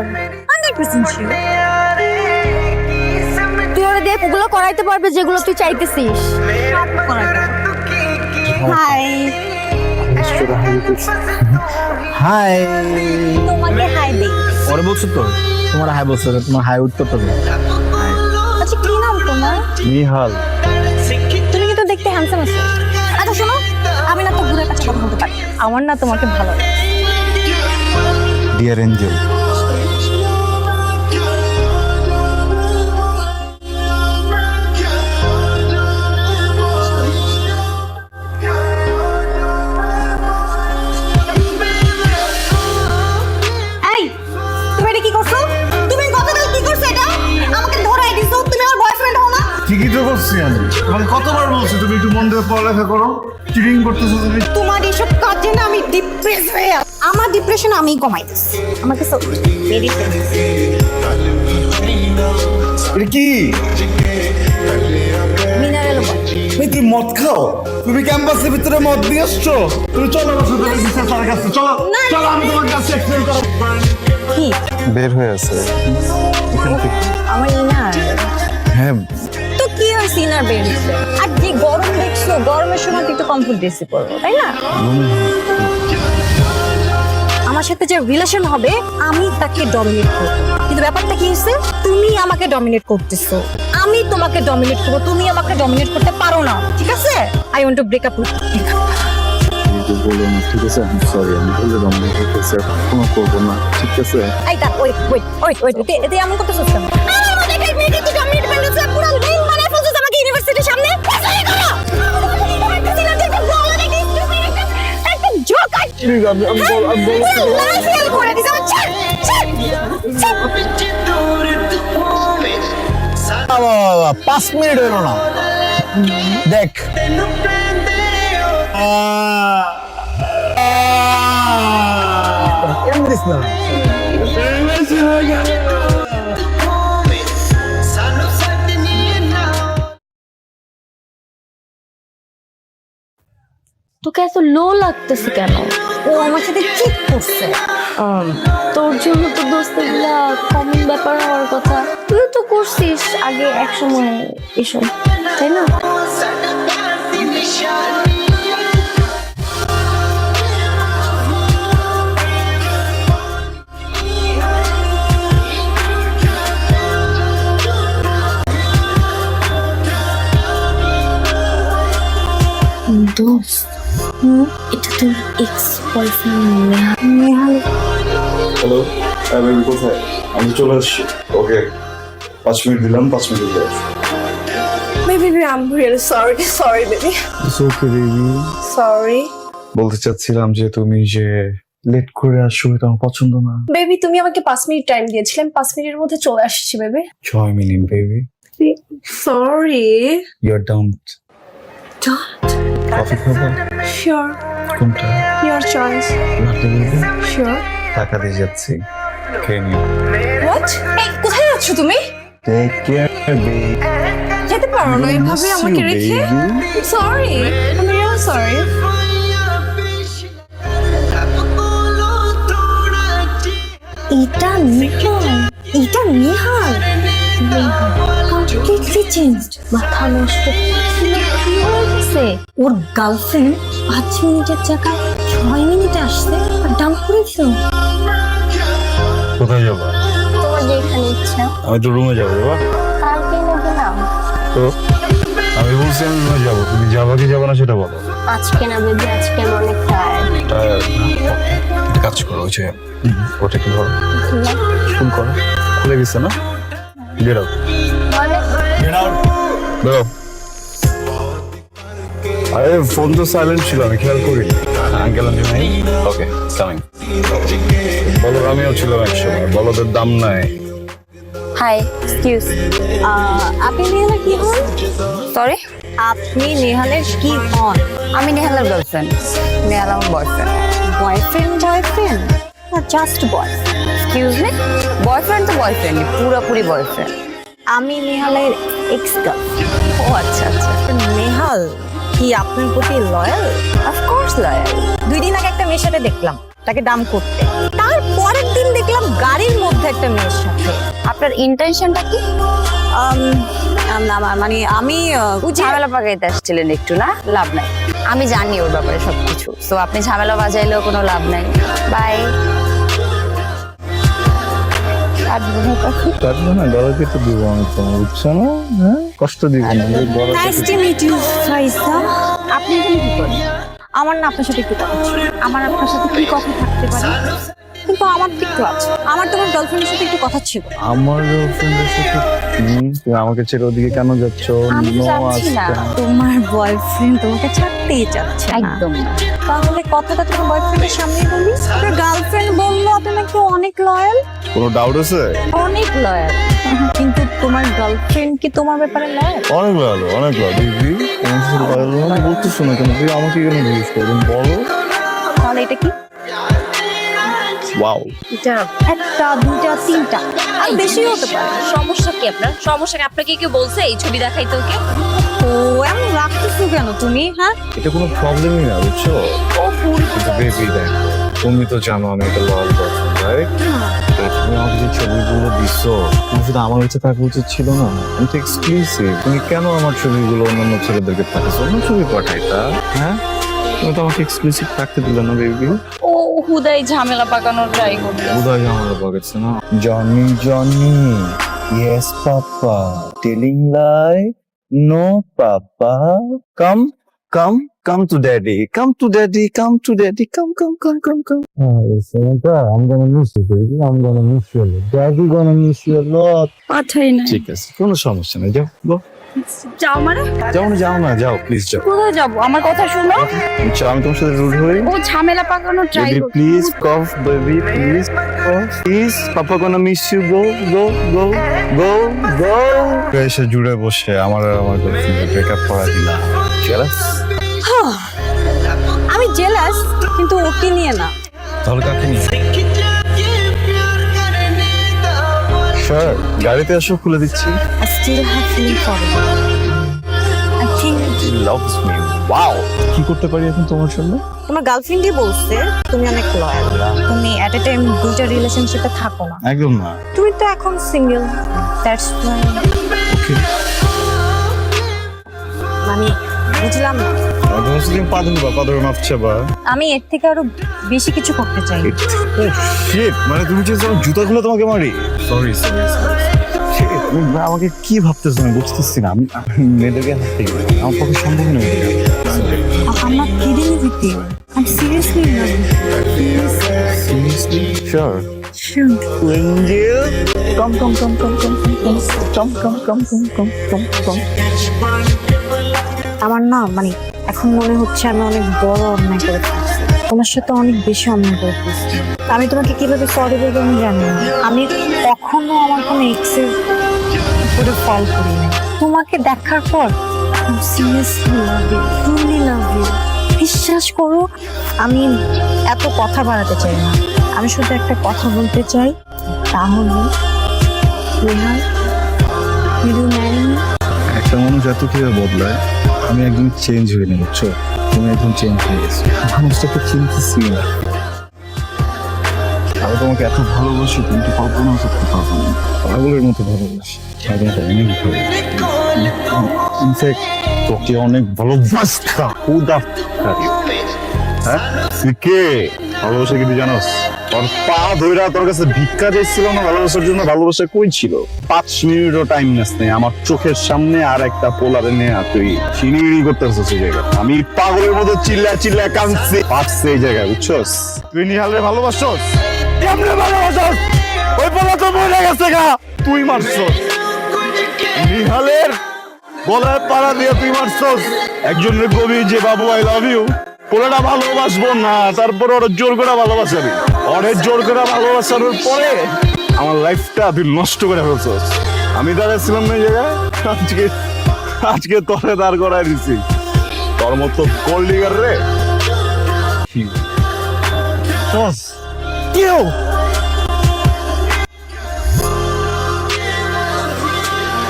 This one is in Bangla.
শিওর 100% শিওর তুই ওরে দেখ ওগুলো করাইতে পারবে যেগুলো তুই চাইতেছিস হাই হাই তোমাকে হাই দেই ওরে বলছো তো তোমার হাই বলছো তোমার হাই উত্তর তো আচ্ছা কি নাম তোমার নিহাল তুমি কিন্তু দেখতে হ্যান্ডসাম আছো আচ্ছা শোনো আমি না তো ঘুরে কাছে কথা বলতে পারি আমার না তোমাকে ভালো লাগে ডিয়ার এঞ্জেল এই তুমি এটা কি করছো তুমি গতকাল কি করছো এটা আমাকে ধরাই দিছো তুমি আমার বয়ফ্রেন্ড হও না ঠিকই তো করছি আমি তোমাকে কতবার বলছি তুমি একটু মন দিয়ে পড়ালেখা করো চিটিং করতেছো তুমি তোমার এসব কাজে না আমি ডিপ্রেস হয়ে আছি। আমার ডিপ্রেশন আমি কমাইতেছি আমাকে সো ভেরি এটা কি মিনারেল এই তুমি মদ খাও তুমি ক্যাম্পাসের ভিতরে মদ দিয়ে আসছো তুমি চলো আমার সাথে বিশেষ স্যারের কাছে চলো চলো আমি তোমার কাছে এক্সপ্লেন করব কি বের হয়ে আছে এখান থেকে আমার ইনার হ্যাঁ তো কি হয়েছে ইনার বের হচ্ছে আর যে গরম দেখছো গরমের সময় তো একটু কমফোর্ট ড্রেসই পরবো তাই না আমার সাথে যে রিলেশন হবে আমি তাকে ডমিনেট করব কিন্তু ব্যাপারটা কি হচ্ছে তুমি আমাকে ডমিনেট করতেছো আমি তোমাকে ডমিনেট করব তুমি আমাকে ডমিনেট করতে পারো না ঠিক আছে I want to break up with বলো না ঠিক আছে আমি সরি আমি বলে রমনা করতেছি কোনো করবো না ঠিক আছে এই তা ওয়েট এতে এমন করতেছো কেন আমাদের কাছে মেয়েকে তুই ডমিনেট করতেছিস পুরো লাইন মানে ফেলছিস আমাকে ইউনিভার্সিটির সামনে এই করো একটা জোক প্লিজ আমি লাইফ করে দিছ আমার ছাড় বাবা 5 মিনিট হলো না দেখ এমন দিস না তোকে এত লো লাগতেছে কেন ও আমার সাথে চিট করছে তোর জন্য তো দোস্তগুলা কমন ব্যাপার হওয়ার কথা তুইও তো করছিস আগে এক সময় এসব তাই না দোস্ত এটা তোর এক্স বয়ফ্রেন্ড নেহাল হ্যালো আমি কোথায় আমি চলে আসছি ওকে 5 মিনিট দিলাম 5 মিনিট দিলাম Baby, I'm really sorry, baby. It's okay baby Sorry. বলতে চাচ্ছিলাম যে তুমি যে লেট করে আসছো এটা আমার পছন্দ না বেবি তুমি আমাকে 5 মিনিট টাইম দিয়েছিলে আমি 5 মিনিটের মধ্যে চলে আসছি baby 6 minute baby sorry you are dumped coffee খাবো শিওর কোনটা your choice latte baby sure টাকা দিয়ে যাচ্ছি খেয়ে নিও হোয়াট এই কোথায় যাচ্ছ তুমি টেক কেয়ার বেবি যেতে পারো না এভাবে আমাকে রেখে সরি আমি রিয়েল সরি এটা নেহাল কমপ্লিটলি চেঞ্জড মাথা নষ্ট কি হয়েছে ওর গার্লফ্রেন্ড 5 মিনিটের জায়গায় 6 মিনিটে আসছে আর ডাম্প করে দিল কোথায় যাবা তোমার যেখানে ইচ্ছা আমি তো রুমে যাবো বাবা কালকে নেবে না তো আমি বলছি আমি রুমে যাবো তুমি যাবা কি যাবো না সেটা বলো আজকে না বেবি আজকে আমি অনেক টায়ার্ড কাজ করো ওই যে ওটা কি ধরো ফোন করো খুলে গেছে না গেট আউট বেরো আরে ফোন তো সাইলেন্ট ছিল আমি খেয়াল করি আঙ্কেল আন্টি নাই ওকে কামিং বলো আমিও ছিলাম একসময় বলদের দাম নাই হাই এক্সকিউজ আপনি নেহালের কি হন সরি আপনি নেহালের কি হন আমি নেহালের গার্লফ্রেন্ড নেহাল আমার বয়ফ্রেন্ড বয়ফ্রেন্ড না জাস্ট বয় এক্সকিউজ মি বয়ফ্রেন্ড তো বয়ফ্রেন্ড পুরোপুরি বয়ফ্রেন্ড আমি নেহালের এক্স গার্লফ্রেন্ড ও আচ্ছা নেহাল কি আপনার প্রতি লয়াল অফকোর্স লয়াল 2 দিন আগে একটা মেয়ের সাথে দেখলাম তাকে ডাম করতে তার পরের দিন দেখলাম গাড়ির মধ্যে একটা মেয়ের সাথে। আপনার ইন্টেনশনটা কি? না মানে আমি ঝামেলা পাকাইতে আসছিলেন একটু, না? লাভ নাই, আমি জানি ওর ব্যাপারে সবকিছু। তো আপনি ঝামেলা বাজাইলেও কোনো লাভ নাই। বাই। কাটবো না, গলা কেটে দিব আমি তোমার, বুঝছো না? হ্যাঁ, কষ্ট দিব না, গলা নাইস টু মিট ইউ ফাইসা। আপনি এখানে কি করেন? আমার না আপনার সাথে একটু কথা ছিল। আমার আপনার সাথে কি কথা থাকতে পারে? কিন্তু আমার তো একটু আছে। আমার তোমার গার্লফ্রেন্ডের সাথে একটু কথা ছিল। আমার গার্লফ্রেন্ডের সাথে তুমি আমাকে ছেড়ে ওদিকে কেন যাচ্ছ? আমি যাচ্ছি না। তোমার বয়ফ্রেন্ড তোমাকে ছাড়তেই চাচ্ছে না। একদম না। তাহলে কথাটা তোমার বয়ফ্রেন্ডের সামনে বলি। তোর গার্লফ্রেন্ড বললো আপনি নাকি অনেক লয়াল। কোনো ডাউট আছে? অনেক লয়াল। কিন্তু তোমার গার্লফ্রেন্ড কি তোমার ব্যাপারে লয়াল? অনেক ভালো, অনেক ভালো। দিদি তোমার সাথে ভালো বলতেছো না কেন? তুই আমাকে কেন জিজ্ঞেস করো, বলো। তাহলে এটা কি? ওয়াও, এটা একটা, দুইটা, তিনটা, আর বেশি হতে পারে। সমস্যা কি আপনার? সমস্যা কি? আপনাকে কেউ বলছে এই ছবি দেখাইতে ওকে? ও এমন রাখতেছো কেন তুমি? হ্যাঁ, এটা কোনো প্রবলেমই না, বুঝছো? ও ফুল। কিন্তু বেবি দেখ, তুমি তো জানো আমি একটা লয়াল পারসন, রাইট? তুমি আমাকে যে ছবিগুলো দিছো, তুমি শুধু আমার কাছে থাকা উচিত ছিল না? আমি তো এক্সক্লুসিভ। তুমি কেন আমার ছবিগুলো অন্যান্য ছেলেদেরকে পাঠাচ্ছো? অন্য ছবি পাঠাইতা, হ্যাঁ? তুমি তো আমাকে এক্সক্লুসিভ থাকতে দিলে না বেবি। ও হুদাই ঝামেলা পাকানোর ট্রাই করতে। উদয় আমার পাকাচ্ছে না। Johnny Johnny, yes papa, telling lie, no papa, come come come to daddy, come to daddy, come to daddy, come come come come come. I'm gonna miss you, baby. I'm gonna miss you a lot. Daddy gonna miss you a lot. পাঠাই না। ঠিক আছে, কোনো সমস্যা নেই, যাও গো। যাও মানে? যাও না, যাও প্লিজ যাও। কোথায় যাবো? আমার কথা শুনো। আচ্ছা, আমি তোমার সাথে রুড হই। ও ঝামেলা পাকানোর ট্রাই Baby, করছে। please cough, baby, please cough. Please, Papa gonna miss you. Go, go, go, go, go. এসে জুড়ে বসে আমার আর আমার গার্লফ্রেন্ডের ব্রেকআপ করা দিলা। Jealous? আমি জেলাস, কিন্তু ওকে নিয়ে না। তাহলে কাকে নিয়ে? Sure, গাড়িতে এসো, খুলে দিচ্ছি। I still have feeling for you. I think She loves me. Wow. কি করতে পারি এখন তোমার জন্য? তোমার গার্লফ্রেন্ডই বলছে তুমি অনেক লয়াল। তুমি এট এ টাইম দুইটা রিলেশনশিপে থাকো না। একদম না। তুমি তো এখন সিঙ্গেল। That's why. মানে বুঝলাম না। তুমি শুধু পা ধরবা, পা ধরে মাপ চাবা। আমি এর থেকে আরো বেশি কিছু করতে চাই। Shit, মানে তুমি যে জুতাগুলো তোমাকে মারি। Sorry. আমাকে কি ভাবতেছো আমি বুঝতেছি না। আমি মেয়েদেরকে হাসতে গেলে আমার পক্ষে সম্ভব নয়। I'm not kidding with you. I'm seriously in love with you. Seriously? Sure. Sure. Angel, come. আমার না মানে এখন মনে হচ্ছে আমি অনেক বড় অন্যায় করে ফেলছি। তোমার সাথে অনেক বেশি অন্যায় করে ফেলছি। আমি তোমাকে কিভাবে সরি বলবো আমি জানি না। আমি কখনো আমার কোনো এক্সের উপরে ফল করি না। তোমাকে দেখার পর seriously love you, truly love you. বিশ্বাস করো, আমি এত কথা বাড়াতে চাই না। আমি শুধু একটা কথা বলতে চাই, তাহলে Neha, will you marry me? একটা মানুষ এত কিভাবে বদলায়, আমি একদম চেঞ্জ হয়ে নি, বুঝছো? তুমি একদম চেঞ্জ হয়ে গেছো। মানুষটাকে চিনতেছি না। আমি তোমাকে এত ভালোবাসি, তুমি তো কল্পনা করতে পারবো না। পাগলের মতো ভালোবাসি। আমি তোমাকে অনেক ভালোবাসি। ইনফ্যাক্ট তোকে অনেক ভালোবাসতাম। হ্যাঁ, তুই কে? ভালোবাসা কি তুই জানোস? তোর পা ধইরা তোর কাছে ভিক্ষা দিচ্ছিল না ভালোবাসার জন্য। ভালোবাসা কই ছিল? 5 মিনিটও টাইম নেস নেই। আমার চোখের সামনে আর একটা পোলারে নিয়ে তুই চিনিড়ি করতেছিস এই জায়গায়। আমি পাগলের মতো চিল্লা কাঁদছি। পারছে এই জায়গায়, বুঝছস? তুই নিহালের ভালোবাসছস? কেমনে ভালোবাসছস? ওই পোলা তো মরে গেছে গা, তুই মারছস। নিহালের গলায় পাড়া দিয়ে তুই মারছস। একজনের কবি যে বাবু আই লাভ ইউ, পোলাটা ভালোবাসবো না, তারপর ওর জোর করে ভালোবাসাবি। অনেক জোর করে ভালোবাসানোর পরে আমার লাইফটা তুই নষ্ট করে ফেলছস। আমি দাঁড়াচ্ছিলাম না এই জায়গায়, আজকে তোরে দাঁড় করাই দিছি। তোর মতো গোল্ড ডিগার রে কেউ